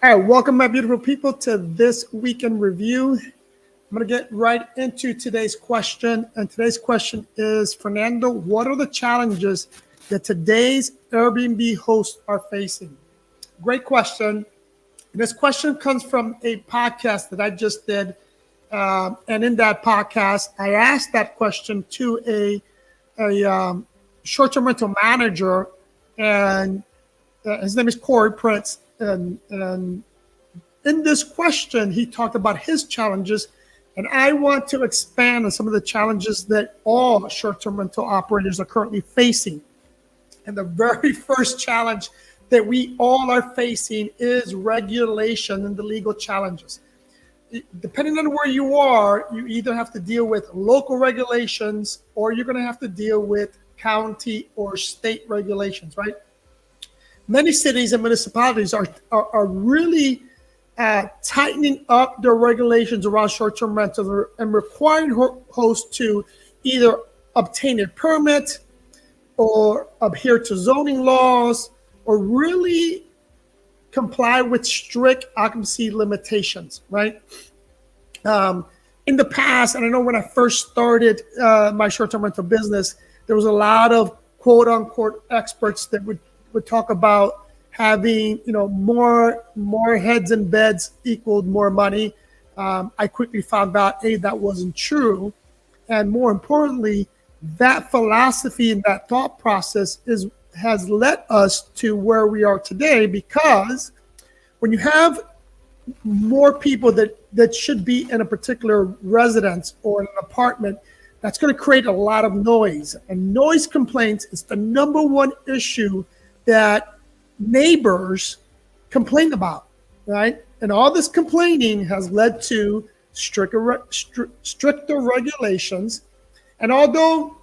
All right, welcome, my beautiful people, to this weekend review. I'm going to get right into today's question. And today's question is, Fernando, what are the challenges that today's Airbnb hosts are facing? Great question. This question comes from a podcast that I just did. And in that podcast, I asked that question to a short-term rental manager, and his name is Corey Prince. And in this question, he talked about his challenges, and I want to expand on some of the challenges that all short-term rental operators are currently facing. And the very first challenge that we all are facing is regulation and the legal challenges. Depending on where you are, you either have to deal with local regulations or you're going to have to deal with county or state regulations, right? Many cities and municipalities are really tightening up their regulations around short-term rentals and requiring hosts to either obtain a permit or adhere to zoning laws or really comply with strict occupancy limitations, right? In the past, and I know when I first started my short-term rental business, there was a lot of quote-unquote experts that would talk about having, more heads in beds equaled more money. I quickly found out, that wasn't true. And more importantly, that philosophy and that thought process has led us to where we are today, because when you have more people that should be in a particular residence or in an apartment, that's going to create a lot of noise. And noise complaints is the number one issue that neighbors complain about, right? And all this complaining has led to stricter regulations. And although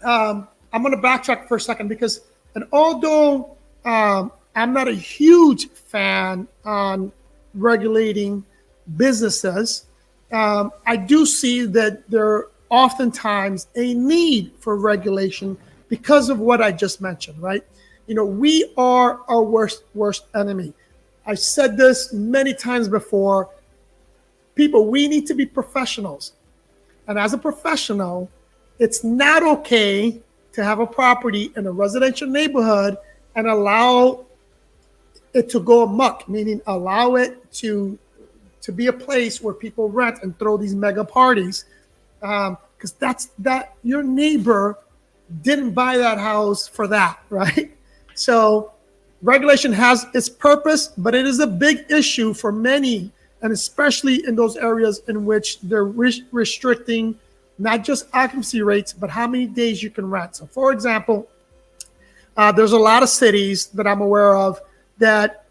I'm going to backtrack for a second, because although I'm not a huge fan on regulating businesses, I do see that there oftentimes a need for regulation because of what I just mentioned, right? We are our worst enemy. I said this many times before. People, we need to be professionals. And as a professional, it's not okay to have a property in a residential neighborhood and allow it to go amok, meaning allow it to be a place where people rent and throw these mega parties. Because that your neighbor didn't buy that house for that, right? So regulation has its purpose, but it is a big issue for many, and especially in those areas in which they're restricting not just occupancy rates, but how many days you can rent. So for example, there's a lot of cities that I'm aware of that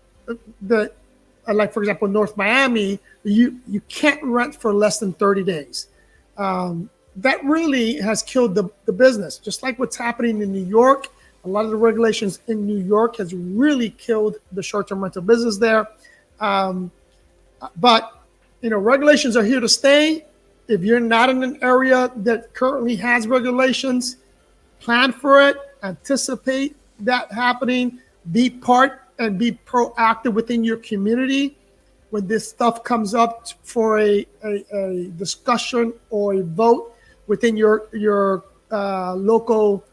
like, for example, North Miami, you can't rent for less than 30 days. That really has killed the business. Just like what's happening in New York, a lot of the regulations in New York has really killed the short-term rental business there. But, regulations are here to stay. If you're not in an area that currently has regulations, plan for it, anticipate that happening, be part and be proactive within your community. When this stuff comes up for a discussion or a vote within your local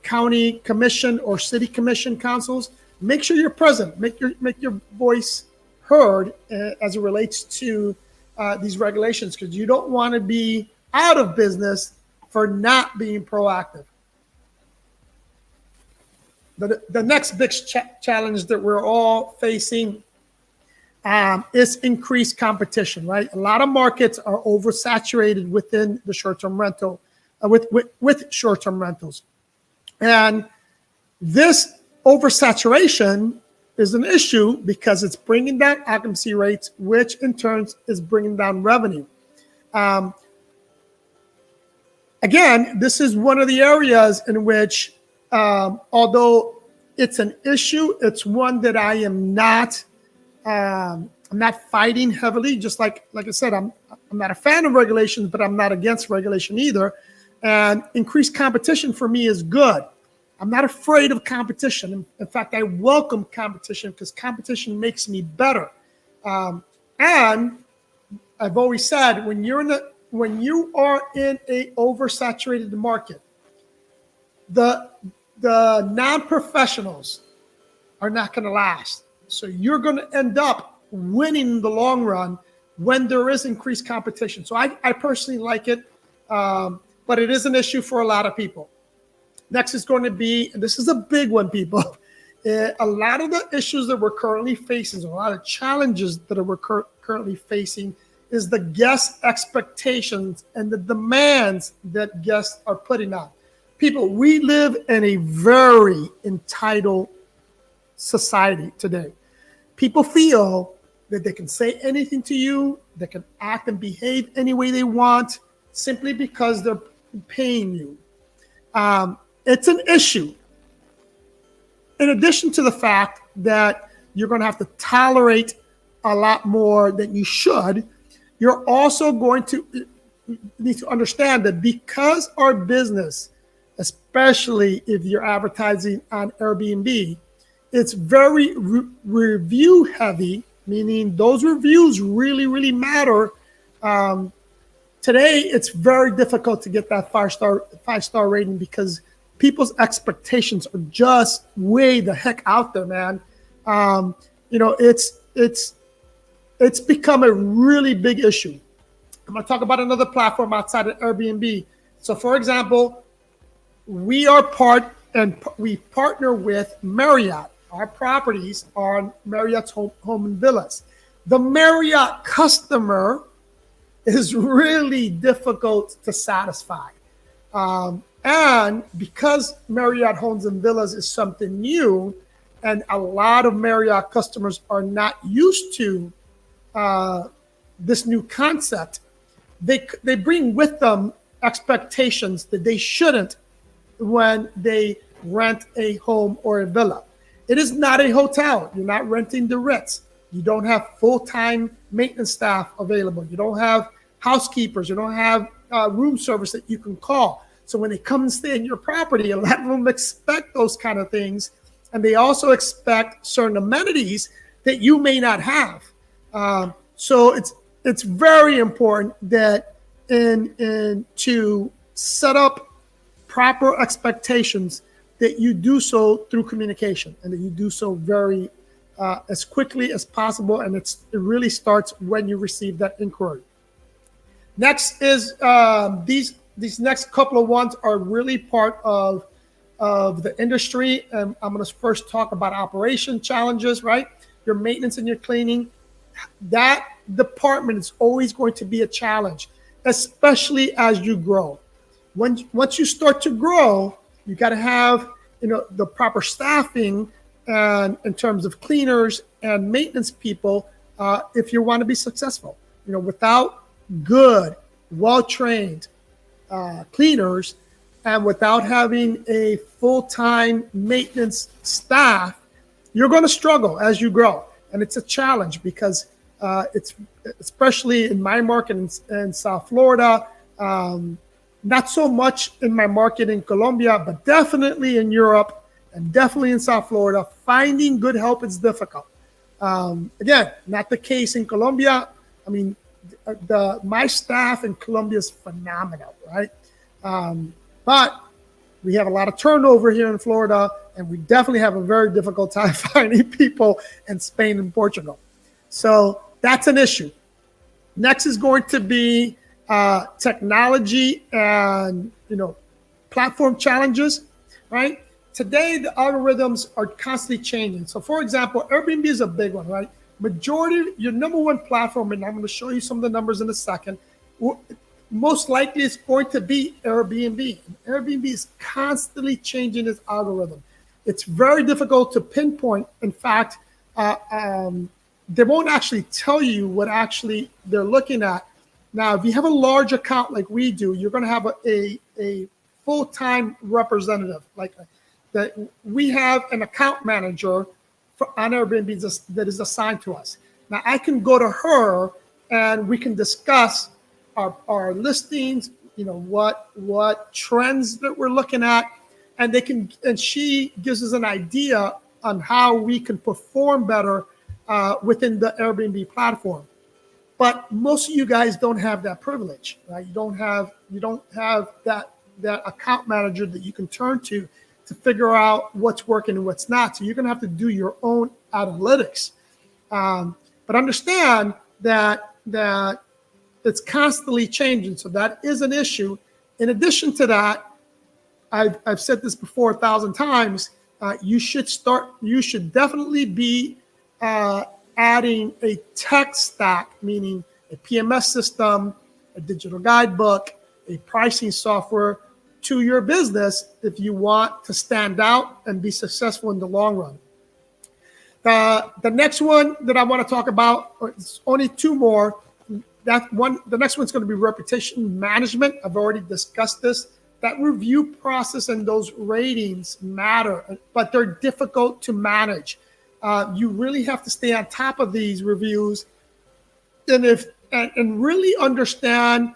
county commission or city commission councils, make sure you're present. Make your voice heard as it relates to these regulations, because you don't want to be out of business for not being proactive. The next big challenge that we're all facing is increased competition, right? A lot of markets are oversaturated within the short-term rental, with short-term rentals. And this oversaturation is an issue because it's bringing down occupancy rates, which in turn is bringing down revenue. Again, this is one of the areas in which, although it's an issue, it's one that I am not, I'm not fighting heavily. Just like I said, I'm not a fan of regulations, but I'm not against regulation either. And increased competition for me is good. I'm not afraid of competition. In fact, I welcome competition because competition makes me better. And I've always said, when you are in a oversaturated market, the non-professionals are not going to last. So you're going to end up winning in the long run when there is increased competition. So I personally like it, but it is an issue for a lot of people. Next is going to be, and this is a big one, people. A lot of the issues that we're currently facing, a lot of challenges that we're currently facing, is the guest expectations and the demands that guests are putting on. People, we live in a very entitled society today. People feel that they can say anything to you, they can act and behave any way they want simply because they're paying you. It's an issue. In addition to the fact that you're going to have to tolerate a lot more than you should, you're also going to need to understand that because our business, especially if you're advertising on Airbnb, it's very review heavy, meaning those reviews really, really matter. Today, it's very difficult to get that five-star rating because people's expectations are just way the heck out there, man. It's become a really big issue. I'm going to talk about another platform outside of Airbnb. So, for example, we partner with Marriott. Our properties are on Marriott's home and villas. The Marriott customer is really difficult to satisfy. And because Marriott homes and villas is something new, and a lot of Marriott customers are not used to this new concept, they bring with them expectations that they shouldn't when they rent a home or a villa. It is not a hotel. You're not renting the Ritz. You don't have full-time maintenance staff available. You don't have housekeepers. You don't have room service that you can call. So when they come and stay in your property, a lot of them expect those kind of things. And they also expect certain amenities that you may not have. So it's very important that to set up proper expectations, that you do so through communication and that you do so very as quickly as possible. And it really starts when you receive that inquiry. Next is these next couple of ones are really part of the industry. And I'm going to first talk about operation challenges, right? Your maintenance and your cleaning. That department is always going to be a challenge, especially as you grow. Once you start to grow, you got to have the proper staffing and in terms of cleaners and maintenance people if you want to be successful. Without good, well-trained cleaners and without having a full-time maintenance staff, you're going to struggle as you grow. And it's a challenge because it's especially in my market in South Florida, not so much in my market in Colombia, but definitely in Europe and definitely in South Florida, finding good help is difficult. Again, not the case in Colombia. I mean, my staff in Colombia is phenomenal, right? But we have a lot of turnover here in Florida, and we definitely have a very difficult time finding people in Spain and Portugal. So that's an issue. Next is going to be technology and platform challenges, right? Today the algorithms are constantly changing. So for example, Airbnb is a big one, right? Majority, your number one platform, and I'm going to show you some of the numbers in a second, most likely it's going to be Airbnb. And Airbnb is constantly changing its algorithm. It's very difficult to pinpoint. In fact, they won't actually tell you what actually they're looking at. Now, if you have a large account like we do, you're going to have a full-time representative. That we have an account manager on Airbnb that is assigned to us. Now, I can go to her and we can discuss our listings, what trends that we're looking at, and she gives us an idea on how we can perform better within the Airbnb platform. But most of you guys don't have that privilege, right? You don't have that account manager that you can turn to figure out what's working and what's not. So you're gonna have to do your own analytics. But understand that it's constantly changing. So that is an issue. In addition to that, I've said this before 1,000 times. You should definitely be adding a tech stack, meaning a PMS system, a digital guidebook, a pricing software to your business if you want to stand out and be successful in the long run. The next one that I want to talk about, it's only two more. The next one's going to be reputation management. I've already discussed this. That review process and those ratings matter, but they're difficult to manage. You really have to stay on top of these reviews, and really understand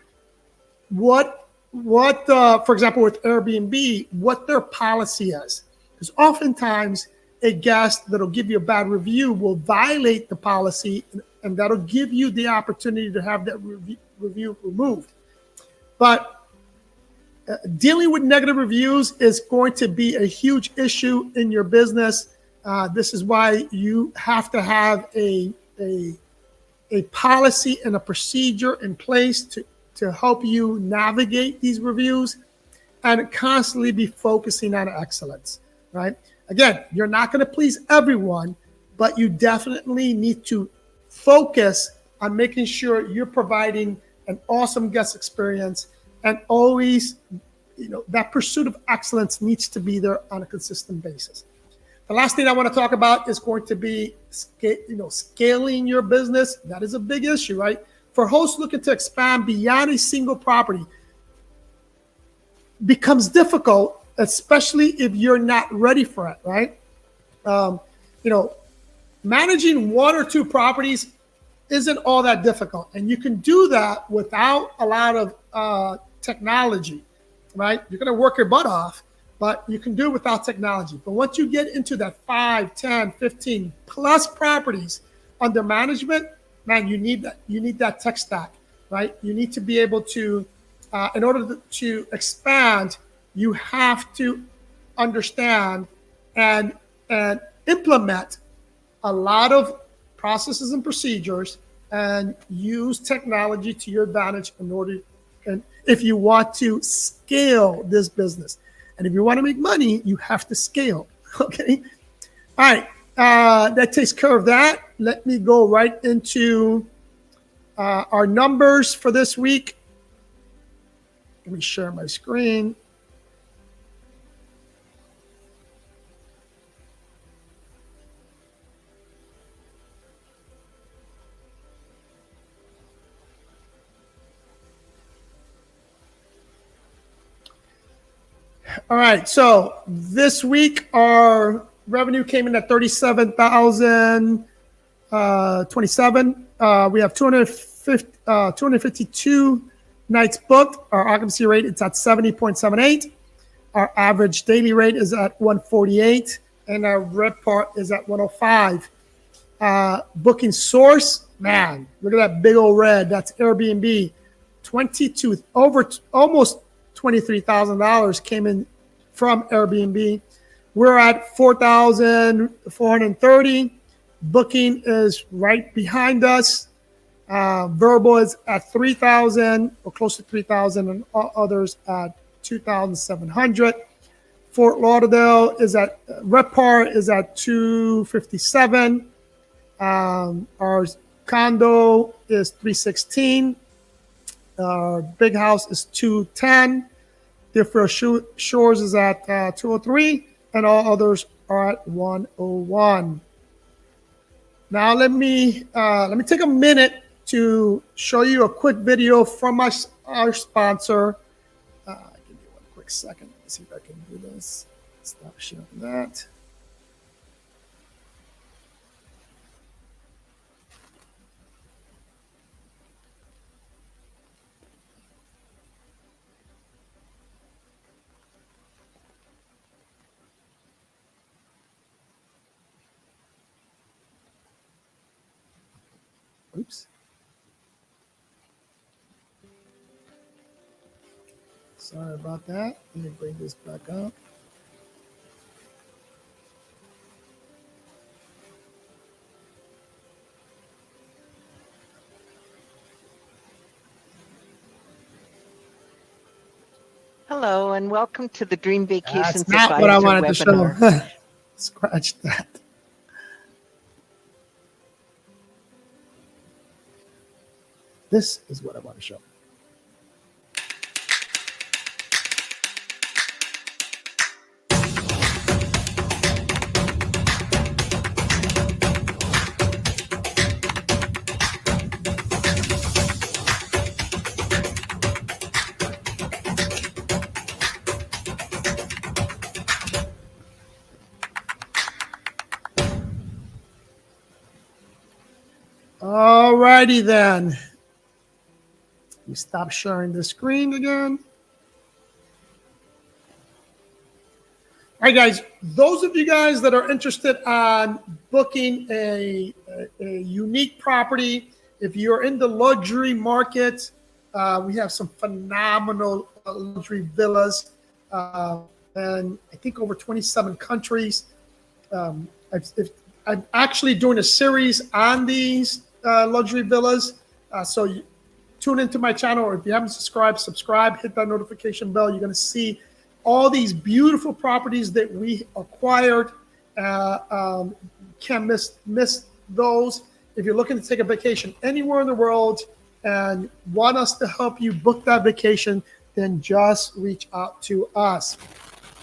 what for example, with Airbnb, what their policy is. Because oftentimes a guest that'll give you a bad review will violate the policy, and that'll give you the opportunity to have that review removed. But dealing with negative reviews is going to be a huge issue in your business. This is why you have to have a policy and a procedure in place to help you navigate these reviews and constantly be focusing on excellence, right? Again, you're not going to please everyone, but you definitely need to focus on making sure you're providing an awesome guest experience, and always, that pursuit of excellence needs to be there on a consistent basis. The last thing I want to talk about is going to be scaling your business. That is a big issue, right? For hosts looking to expand beyond a single property, becomes difficult, especially if you're not ready for it, right? Managing one or two properties isn't all that difficult, and you can do that without a lot of technology, right? You're going to work your butt off, but you can do it without technology. But once you get into that 5, 10, 15 plus properties under management, man, you need that tech stack, right? You need to be able to, in order to expand, you have to understand and implement a lot of processes and procedures, and use technology to your advantage and if you want to scale this business. And if you want to make money, you have to scale. Okay. All right. That takes care of that. Let me go right into our numbers for this week. Let me share my screen. All right, so this week our revenue came in at 37,027. We have 252 nights booked. Our occupancy rate is at 70.78. Our average daily rate is at 148, and our RevPAR is at 105. Booking source, man, look at that big old red. That's Airbnb. Almost $23,000 came in from Airbnb. We're at 4,430. Booking is right behind us. Verbal is at 3,000 or close to 3,000, and others at 2,700. Fort Lauderdale is at RevPAR is at 257. Our condo is 316. Our big house is 210. Deerfield Shores is at 203, and all others are at 101. Now let me take a minute to show you a quick video from our sponsor. Give me one quick second. Let's see if I can do this. Stop sharing that. Oops. Sorry about that. Let me bring this back up. Hello, and welcome to the Dream Vacations That's not what I Advisor wanted webinar. to show. Scratch that. This is what I want to show. All righty then. You stop sharing the screen again. All right, guys, those of you guys that are interested on booking a unique property, if you're in the luxury market, we have some phenomenal luxury villas, and I think over 27 countries. I'm actually doing a series on these luxury villas, so tune into my channel, or if you haven't subscribed, subscribe, hit that notification bell. You're going to see all these beautiful properties that we acquired. Can't miss those. If you're looking to take a vacation anywhere in the world and want us to help you book that vacation, then just reach out to us.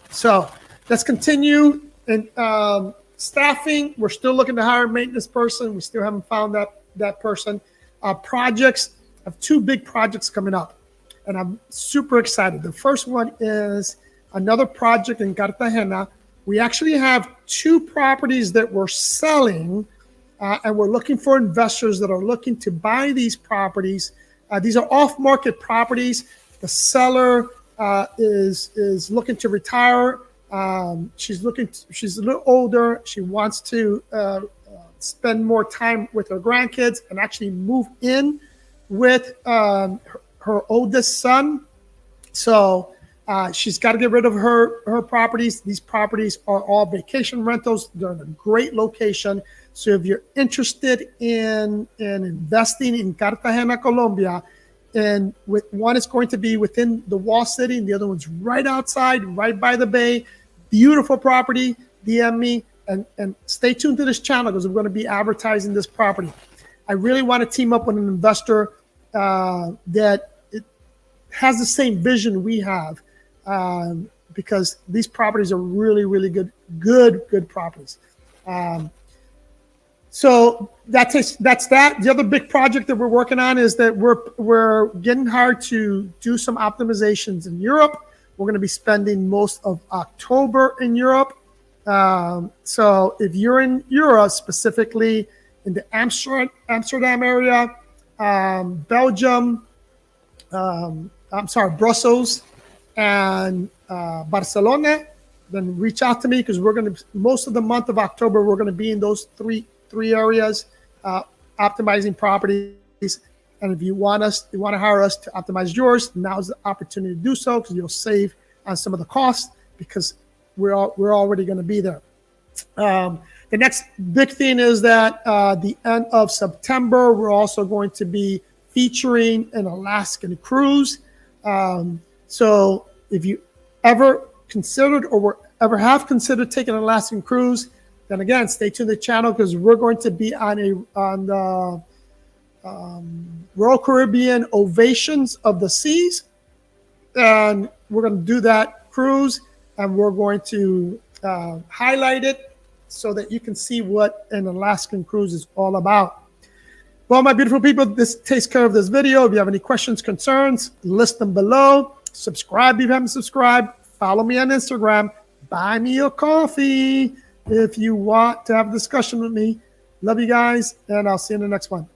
So let's continue. And staffing, we're still looking to hire a maintenance person. We still haven't found that person. Projects, I have 2 big projects coming up, and I'm super excited. The first one is another project in Cartagena. We actually have 2 properties that we're selling, and we're looking for investors that are looking to buy these properties. These are off-market properties. The seller is looking to retire. She's a little older. She wants to spend more time with her grandkids and actually move in with her oldest son. So she's got to get rid of her properties. These properties are all vacation rentals. They're in a great location. So if you're interested in investing in Cartagena, Colombia, and one is going to be within the wall city, and the other one's right outside, right by the bay. Beautiful property. DM me and stay tuned to this channel because we're going to be advertising this property. I really want to team up with an investor that has the same vision we have, because these properties are really, really good properties. So that's that. The other big project that we're working on is that we're getting hard to do some optimizations in Europe. We're going to be spending most of October in Europe. So if you're in Europe, specifically in the Amsterdam area, Belgium, Brussels, and Barcelona, then reach out to me, because we're going to, most of the month of October, we're going to be in those three areas, optimizing properties. And if you want to hire us to optimize yours, now's the opportunity to do so, because you'll save on some of the costs, because we're already going to be there. The next big thing is that the end of September, we're also going to be featuring an Alaskan cruise. So if you ever considered or ever have considered taking an Alaskan cruise, then again, stay tuned to the channel, because we're going to be on the Royal Caribbean Ovations of the Seas, and we're going to do that cruise, and we're going to highlight it so that you can see what an Alaskan cruise is all about. Well, my beautiful people, this takes care of this video. If you have any questions, concerns, list them below. Subscribe if you haven't subscribed. Follow me on Instagram. Buy me a coffee if you want to have a discussion with me. Love you guys, and I'll see you in the next one.